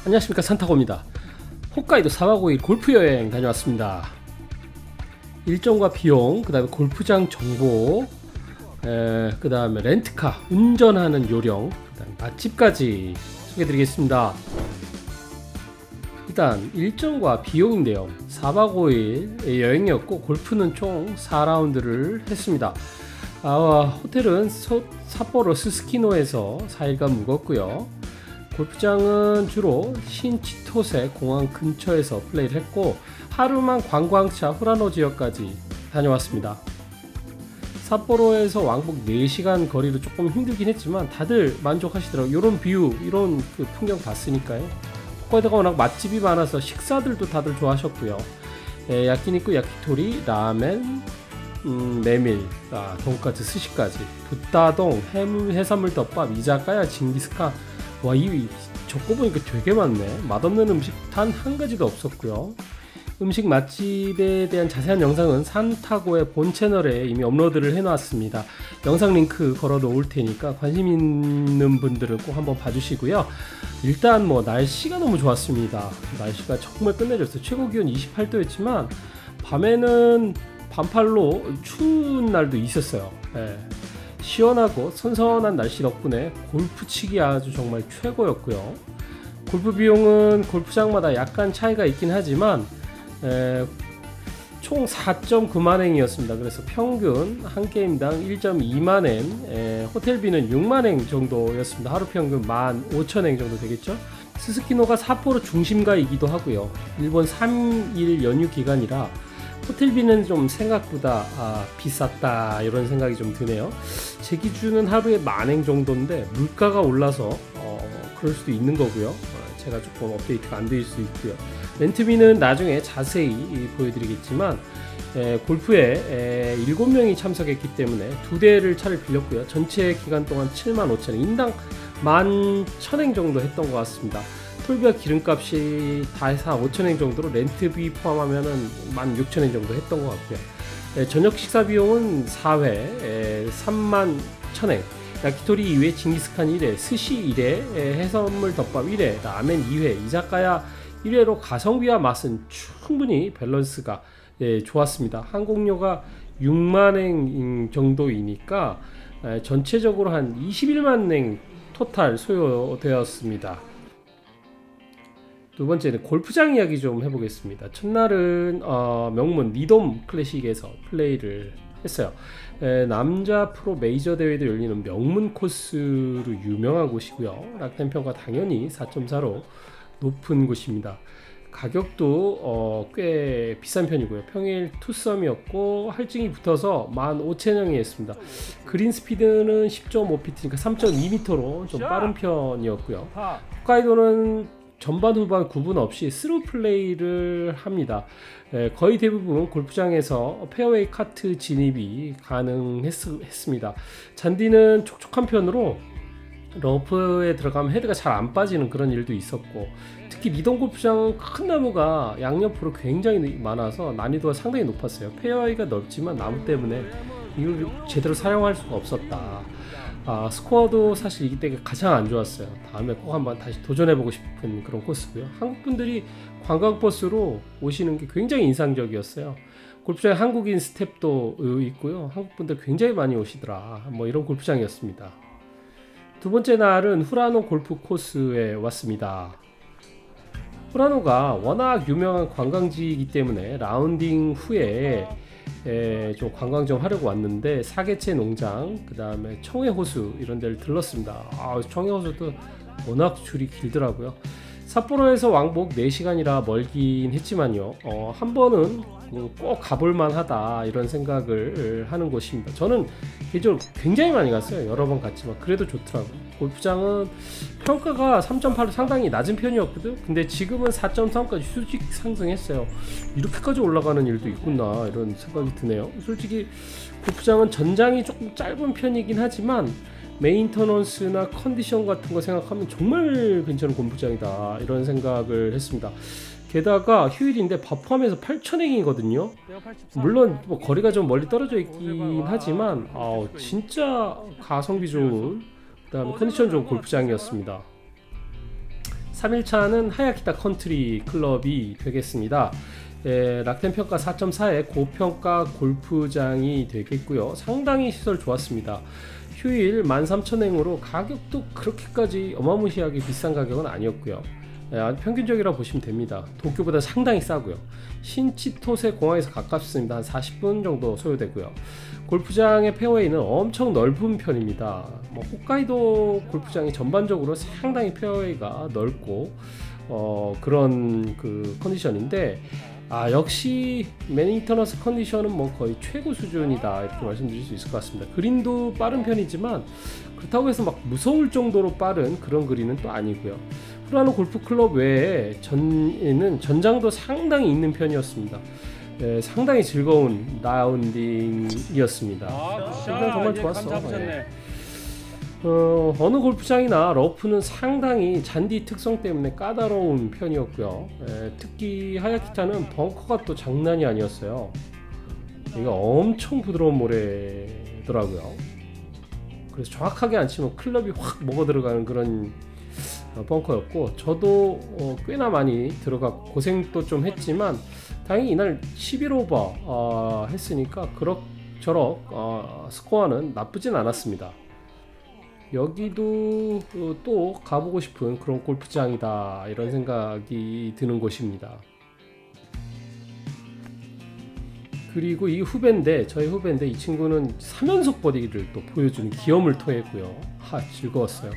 안녕하십니까, 산타고입니다. 홋카이도 4박 5일 골프 여행 다녀왔습니다. 일정과 비용, 그 다음에 골프장 정보, 그 다음에 렌트카, 운전하는 요령, 그 다음에 맛집까지 소개해드리겠습니다. 일단 일정과 비용인데요, 4박 5일 여행이었고 골프는 총 4라운드를 했습니다. 호텔은 삿포로 스스키노에서 4일간 묵었고요. 골프장은 주로 신치토세 공항 근처에서 플레이를 했고, 하루만 관광차 후라노 지역까지 다녀왔습니다. 삿포로에서 왕복 4시간 거리로 조금 힘들긴 했지만 다들 만족하시더라고요. 이런 뷰, 이런 그 풍경 봤으니까요. 홋카이도가 워낙 맛집이 많아서 식사들도 다들 좋아하셨고요. 야끼니쿠, 야키토리, 라멘, 메밀, 돈까스, 스시까지, 붓다동, 해산물 덮밥, 이자카야, 징기스칸. 와, 적고 보니까 되게 많네. 맛없는 음식 단 한 가지도 없었고요. 음식 맛집에 대한 자세한 영상은 산타고의 본 채널에 이미 업로드를 해놨습니다. 영상 링크 걸어 놓을 테니까 관심 있는 분들은 꼭 한번 봐주시고요. 일단 날씨가 너무 좋았습니다. 날씨가 정말 끝내줬어요. 최고 기온 28도였지만 밤에는 반팔로 추운 날도 있었어요. 시원하고 선선한 날씨 덕분에 골프 치기 아주 정말 최고였고요. 골프 비용은 골프장마다 약간 차이가 있긴 하지만 총 4.9만엔이었습니다. 그래서 평균 한 게임당 1.2만엔, 호텔비는 6만엔 정도였습니다. 하루 평균 15,000엔 정도 되겠죠. 스스키노가 삿포로 중심가이기도 하고요. 일본 3일 연휴 기간이라 호텔비는 좀 생각보다 비쌌다, 이런 생각이 좀 드네요. 제 기준은 하루에 10,000엔 정도인데 물가가 올라서 그럴 수도 있는 거고요. 제가 조금 업데이트가 안 될 수 있고요. 렌트비는 나중에 자세히 보여드리겠지만, 골프에 7명이 참석했기 때문에 2대를 차를 빌렸고요. 전체 기간 동안 75,000엔, 인당 11,000엔 정도 했던 것 같습니다. 톨비와 기름값이 다 해서 5,000엔 정도로 렌트비 포함하면은 16,000엔 정도 했던 것 같고요. 저녁 식사 비용은 4회 31,000엔, 야키토리 2회, 징기스칸 1회, 스시 1회, 해산물 덮밥 1회, 라멘 2회, 이자카야 1회로 가성비와 맛은 충분히 밸런스가 좋았습니다. 항공료가 6만엔 정도이니까 전체적으로 한 21만엔 토탈 소요되었습니다. 두 번째는 골프장 이야기 좀 해보겠습니다. 첫날은 명문 니돔 클래식에서 플레이를 했어요. 남자 프로 메이저 대회도 열리는 명문 코스로 유명한 곳이고요. 락텐 평가 당연히 4.4로 높은 곳입니다. 가격도 꽤 비싼 편이고요. 평일 투썸이었고 할증이 붙어서 15,000원이 했습니다. 그린 스피드는 10.5피트니까 3.2m로 좀 빠른 편이었고요. 홋카이도는 전반 후반 구분 없이 스루 플레이를 합니다. 거의 대부분 골프장에서 페어웨이 카트 진입이 가능했습니다. 잔디는 촉촉한 편으로 러프에 들어가면 헤드가 잘 안 빠지는 그런 일도 있었고, 특히 니돔 골프장은 큰 나무가 양옆으로 굉장히 많아서 난이도가 상당히 높았어요. 페어웨이가 넓지만 나무 때문에 이걸 제대로 사용할 수가 없었다. 스코어도 사실 이때 가장 안 좋았어요. 다음에 꼭 한번 다시 도전해보고 싶은 그런 코스고요. 한국분들이 관광버스로 오시는 게 굉장히 인상적이었어요. 골프장에 한국인 스텝도 있고요. 한국분들 굉장히 많이 오시더라. 이런 골프장이었습니다. 두 번째 날은 후라노 골프 코스에 왔습니다. 후라노가 워낙 유명한 관광지이기 때문에 라운딩 후에 좀 관광 좀 하려고 왔는데, 사계채 농장, 그 다음에 청해호수 이런 데를 들렀습니다. 청해호수도 워낙 줄이 길더라고요. 삿포로에서 왕복 4시간이라 멀긴 했지만요, 한 번은 꼭 가볼만 하다, 이런 생각을 하는 곳입니다. 저는 개인적으로 굉장히 많이 갔어요. 여러 번 갔지만 그래도 좋더라고요. 골프장은 평가가 3.8로 상당히 낮은 편이었거든. 근데 지금은 4.3까지 수직 상승했어요. 이렇게까지 올라가는 일도 있구나, 이런 생각이 드네요. 솔직히 골프장은 전장이 조금 짧은 편이긴 하지만 메인터넌스나 컨디션 같은 거 생각하면 정말 괜찮은 골프장이다, 이런 생각을 했습니다. 게다가 휴일인데 밥 포함해서 8,000엔이거든요. 물론 거리가 좀 멀리 떨어져 있긴 하지만 진짜 가성비 좋은, 그 다음에 컨디션 좋은 골프장이었습니다. 3일차는 하야키타 컨트리 클럽이 되겠습니다. 락텐 평가 4.4에 고평가 골프장이 되겠고요. 상당히 시설 좋았습니다. 휴일 13,000엔으로 가격도 그렇게까지 어마무시하게 비싼 가격은 아니었고요. 아주 평균적이라고 보시면 됩니다. 도쿄보다 상당히 싸고요. 신치토세 공항에서 가깝습니다. 한 40분 정도 소요되고요. 골프장의 페어웨이는 엄청 넓은 편입니다. 홋카이도 골프장이 전반적으로 상당히 페어웨이가 넓고 그런 그 컨디션인데, 역시 매닝터너스 컨디션은 거의 최고 수준이다 이렇게 말씀드릴 수 있을 것 같습니다. 그린도 빠른 편이지만 그렇다고 해서 막 무서울 정도로 빠른 그런 그린은 또 아니고요. 후라노 골프클럽 외에 전장도 상당히 있는 편이었습니다. 상당히 즐거운 라운딩이었습니다. 정말 좋았어. 어느 골프장이나 러프는 상당히 잔디 특성 때문에 까다로운 편이었고요. 특히 하야키타는 벙커가 또 장난이 아니었어요. 이거 엄청 부드러운 모래더라고요. 그래서 정확하게 안 치면 클럽이 확 먹어 들어가는 그런 벙커였고, 저도 꽤나 많이 들어갔고 고생도 좀 했지만 다행히 이날 11오버 했으니까 그럭저럭 스코어는 나쁘진 않았습니다. 여기도 또 가보고 싶은 그런 골프장이다 이런 생각이 드는 곳입니다. 그리고 이 후배인데, 저희 후배인데 이 친구는 3연속 버디를 또 보여주는 기염을 토했고요. 즐거웠어요.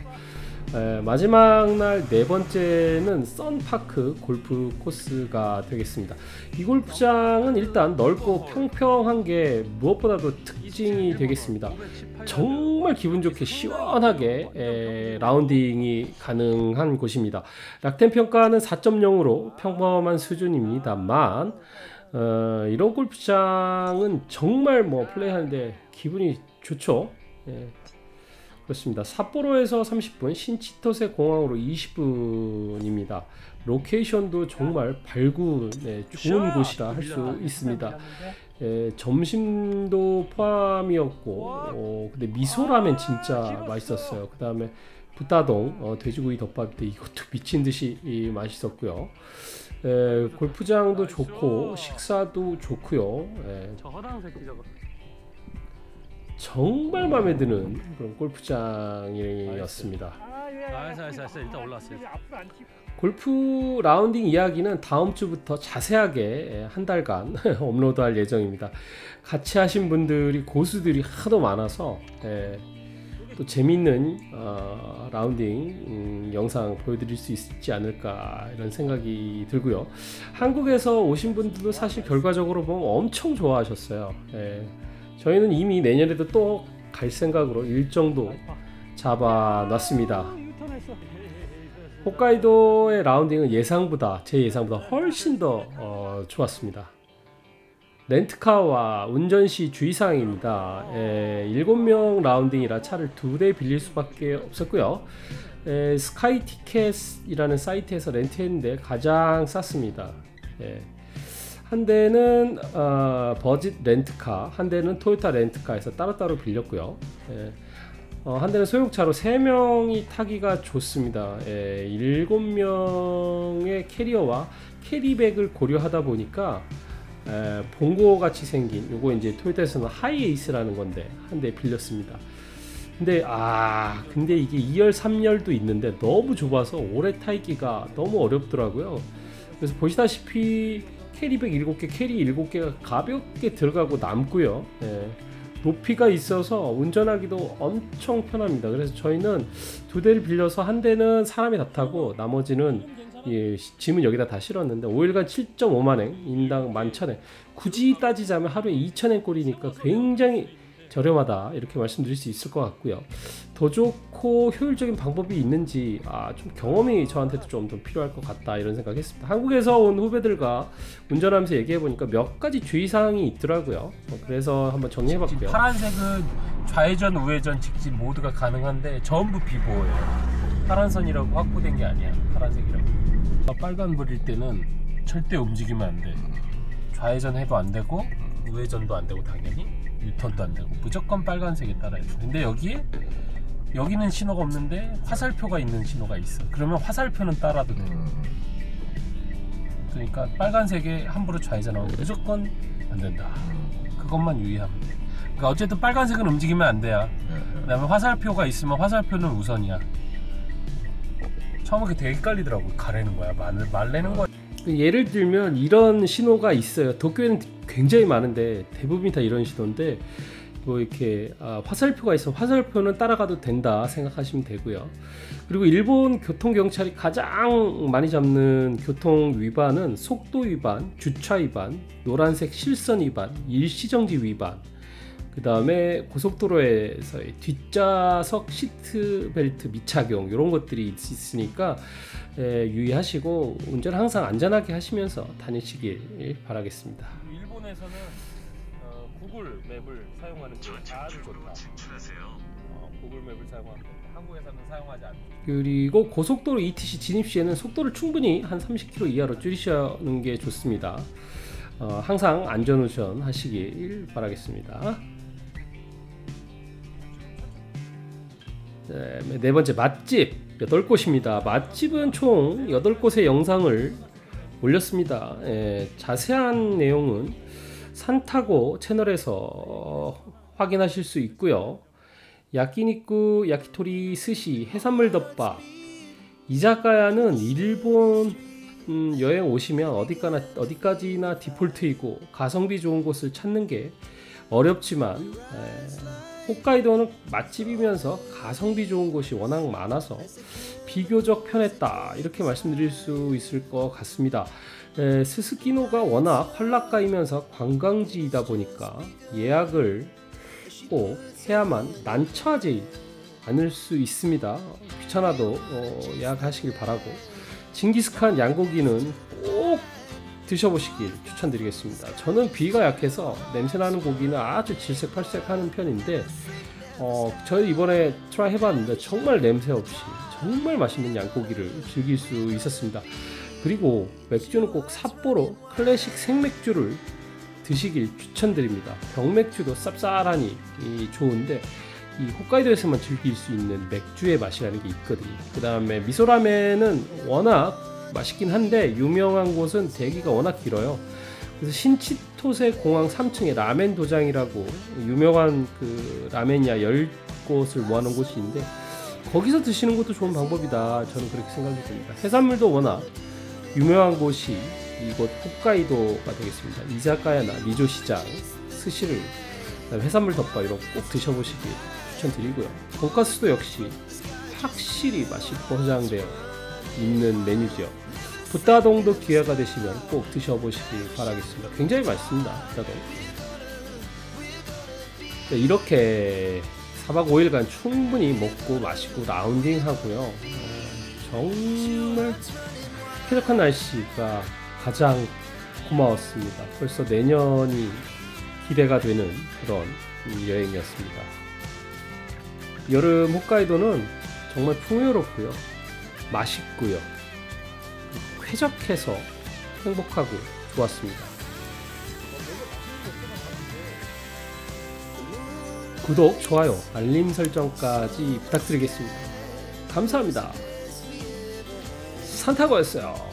마지막 날 네 번째는 썬파크 골프 코스가 되겠습니다. 이 골프장은 일단 넓고 평평한 게 무엇보다도 특징이 되겠습니다. 정말 기분 좋게 시원하게 라운딩이 가능한 곳입니다. 락텐 평가는 4.0으로 평범한 수준입니다만 이런 골프장은 정말 플레이하는데 기분이 좋죠. 그렇습니다. 삿포로에서 30분, 신치토세 공항으로 20분입니다. 로케이션도 정말 밝고 좋은 곳이라 할 수 있습니다. 점심도 포함이었고, 근데 미소라면 진짜 맛있었어요. 그 다음에 부타동 돼지고기 덮밥인데 이것도 미친듯이 맛있었고요. 골프장도 좋고 식사도 좋고요. 저 허당 새끼 저거. 정말 마음에 드는 그런 골프장이었습니다. 알았어. 일단 올라왔어요. 골프 라운딩 이야기는 다음 주부터 자세하게 한 달간 업로드할 예정입니다. 같이 하신 분들이 고수들이 하도 많아서 또 재밌는 라운딩 영상 보여드릴 수 있지 않을까 이런 생각이 들고요. 한국에서 오신 분들도 사실 결과적으로 보면 엄청 좋아하셨어요. 저희는 이미 내년에도 또 갈 생각으로 일정도 잡아놨습니다. 홋카이도의 라운딩은 제 예상보다 훨씬 더 좋았습니다. 렌트카와 운전시 주의사항입니다. 7명 라운딩이라 차를 2대 빌릴 수밖에 없었고요. 스카이티켓이라는 사이트에서 렌트했는데 가장 쌌습니다. 한 대는 버짓 렌트카, 한 대는 토요타 렌트카에서 따로따로 빌렸고요. 한 대는 소형차로 3명이 타기가 좋습니다. 7명의 캐리어와 캐리백을 고려하다 보니까 봉고 같이 생긴 요거 이제 토요타에서는 하이에이스라는 건데 한 대 빌렸습니다. 근데 이게 2열 3열도 있는데 너무 좁아서 오래 타기가 너무 어렵더라고요. 그래서 보시다시피 캐리백 7개, 캐리 7개가 가볍게 들어가고 남고요. 높이가 있어서 운전하기도 엄청 편합니다. 그래서 저희는 2대를 빌려서 한 대는 사람이 다 타고 나머지는 짐은 여기다 다 실었는데 5일간 7.5만엔, 인당 11,000엔. 굳이 따지자면 하루에 2,000엔 꼴이니까 굉장히 저렴하다 이렇게 말씀드릴 수 있을 것 같고요. 더 좋고 효율적인 방법이 있는지 좀 경험이 저한테도 좀 더 필요할 것 같다 이런 생각했습니다. 한국에서 온 후배들과 운전하면서 얘기해보니까 몇 가지 주의사항이 있더라고요. 그래서 한번 정리해봤고요. 파란색은 좌회전, 우회전, 직진 모두가 가능한데 전부 비보호예요. 파란선이라고 확보된 게 아니야. 파란색이라고. 빨간불일 때는 절대 움직이면 안 돼. 좌회전 해도 안 되고 우회전도 안 되고 당연히 유턴도 안 되고 무조건 빨간색에 따라야 돼. 근데 여기에 여기는 신호가 없는데 화살표가 있는 신호가 있어. 그러면 화살표는 따라도 돼. 그러니까 빨간색에 함부로 좌회전 나오면 무조건 안 된다. 그것만 유의하면 돼. 그러니까 어쨌든 빨간색은 움직이면 안 돼요. 그 다음에 화살표가 있으면 화살표는 우선이야. 처음에 되게 헷갈리더라고. 가래는 거야, 말래는 거야. 예를 들면 이런 신호가 있어요. 도쿄에는 굉장히 많은데 대부분이 다 이런 신호인데 뭐 이렇게 화살표가 있어 화살표는 따라가도 된다 생각하시면 되고요. 그리고 일본 교통경찰이 가장 많이 잡는 교통 위반은 속도 위반, 주차 위반, 노란색 실선 위반, 일시정지 위반, 그 다음에 고속도로에서의 뒷좌석 시트벨트 미착용 이런 것들이 있으니까 유의하시고 운전 항상 안전하게 하시면서 다니시길 바라겠습니다. 일본에서는 구글 맵을 사용하는 게 아주 좋다. 구글 맵을 사용하는데 한국에서는 사용하지 않는. 그리고 고속도로 ETC 진입 시에는 속도를 충분히 한 30km 이하로 줄이시는 게 좋습니다. 항상 안전운전 하시길 바라겠습니다. 네 번째, 맛집 8곳입니다. 맛집은 총 8곳의 영상을 올렸습니다. 자세한 내용은 산타고 채널에서 확인하실 수 있고요. 야끼니쿠, 야키토리, 스시, 해산물 덮밥, 이자카야는 일본 여행 오시면 어디까지나 디폴트이고 가성비 좋은 곳을 찾는 게 어렵지만 홋카이도는 맛집이면서 가성비 좋은 곳이 워낙 많아서 비교적 편했다 이렇게 말씀드릴 수 있을 것 같습니다. 스스키노가 워낙 활락가이면서 관광지이다 보니까 예약을 꼭 해야만 난처하지 않을 수 있습니다. 귀찮아도 예약하시길 바라고, 징기스칸 양고기는 꼭 드셔보시길 추천드리겠습니다. 저는 비위가 약해서 냄새나는 고기는 아주 질색팔색하는 편인데 저희 이번에 트라이 해봤는데 정말 냄새 없이 정말 맛있는 양고기를 즐길 수 있었습니다. 그리고 맥주는 꼭 삿포로 클래식 생맥주를 드시길 추천드립니다. 병맥주도 쌉쌀하니 좋은데 이 홋카이도에서만 즐길 수 있는 맥주의 맛이라는 게 있거든요. 그 다음에 미소라멘은 워낙 맛있긴 한데 유명한 곳은 대기가 워낙 길어요. 그래서 신치토세 공항 3층에 라멘 도장이라고 유명한 그 라멘이야 10곳을 모아놓은 곳이 있는데 거기서 드시는 것도 좋은 방법이다. 저는 그렇게 생각이 듭니다. 해산물도 워낙 유명한 곳이 이곳 홋카이도가 되겠습니다. 이자카야나 미조시장, 스시를, 해산물 덮밥 이런 거 꼭 드셔보시길 추천드리고요. 돈가스도 역시 확실히 맛이 포장되어 있는 메뉴죠. 부타동도 기회가 되시면 꼭 드셔보시길 바라겠습니다. 굉장히 맛있습니다. 부타동. 이렇게 4박 5일간 충분히 먹고 마시고 라운딩 하고요. 정말 쾌적한 날씨가 가장 고마웠습니다. 벌써 내년이 기대가 되는 그런 여행이었습니다. 여름 홋카이도는 정말 풍요롭고요, 맛있고요, 쾌적해서 행복하고 좋았습니다. 구독, 좋아요, 알림 설정까지 부탁드리겠습니다. 감사합니다. 산타고였어요.